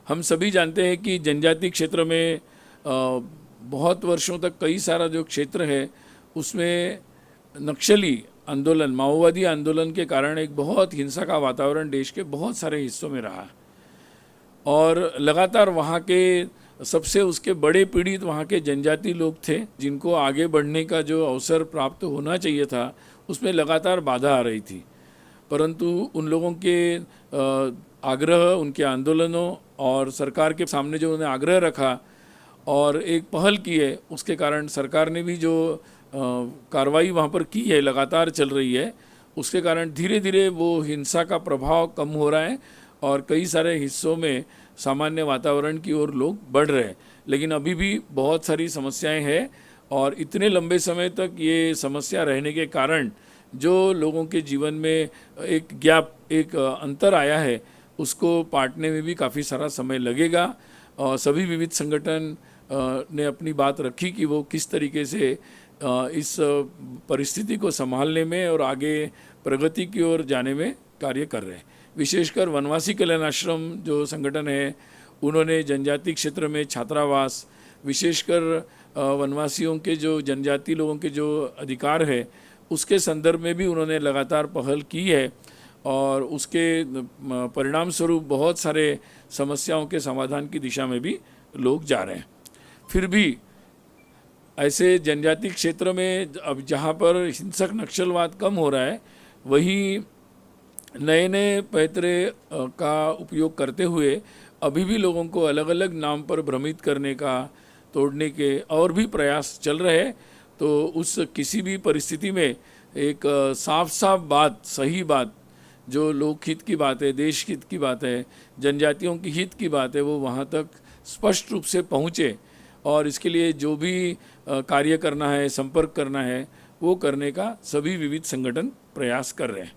हम सभी जानते हैं कि जनजाति क्षेत्र में बहुत वर्षों तक कई सारा जो क्षेत्र है उसमें नक्सली आंदोलन, माओवादी आंदोलन के कारण एक बहुत हिंसा का वातावरण देश के बहुत सारे हिस्सों में रहा और लगातार वहाँ के सबसे उसके बड़े पीड़ित वहाँ के जनजाति लोग थे, जिनको आगे बढ़ने का जो अवसर प्राप्त होना चाहिए था उसमें लगातार बाधा आ रही थी। परंतु उन लोगों के आग्रह, उनके आंदोलनों और सरकार के सामने जो उन्हें आग्रह रखा और एक पहल की है, उसके कारण सरकार ने भी जो कार्रवाई वहाँ पर की है, लगातार चल रही है, उसके कारण धीरे धीरे वो हिंसा का प्रभाव कम हो रहा है और कई सारे हिस्सों में सामान्य वातावरण की ओर लोग बढ़ रहे हैं। लेकिन अभी भी बहुत सारी समस्याएं हैं और इतने लंबे समय तक ये समस्या रहने के कारण जो लोगों के जीवन में एक गैप, एक अंतर आया है, उसको पाटने में भी काफ़ी सारा समय लगेगा। और सभी विविध संगठन ने अपनी बात रखी कि वो किस तरीके से इस परिस्थिति को संभालने में और आगे प्रगति की ओर जाने में कार्य कर रहे हैं। विशेषकर वनवासी कल्याण आश्रम जो संगठन है, उन्होंने जनजाति क्षेत्र में छात्रावास, विशेषकर वनवासियों के जो जनजाति लोगों के जो अधिकार है उसके संदर्भ में भी उन्होंने लगातार पहल की है और उसके परिणाम स्वरूप बहुत सारे समस्याओं के समाधान की दिशा में भी लोग जा रहे हैं। फिर भी ऐसे जनजाति क्षेत्र में अब जहाँ पर हिंसक नक्सलवाद कम हो रहा है, वहीं नए नए पैतरे का उपयोग करते हुए अभी भी लोगों को अलग अलग नाम पर भ्रमित करने का, तोड़ने के और भी प्रयास चल रहे हैं। तो उस किसी भी परिस्थिति में एक साफ साफ बात, सही बात, जो लोकहित की बात है, देश हित की बात है, जनजातियों की हित की बात है, वो वहाँ तक स्पष्ट रूप से पहुँचे और इसके लिए जो भी कार्य करना है, संपर्क करना है, वो करने का सभी विविध संगठन प्रयास कर रहे हैं।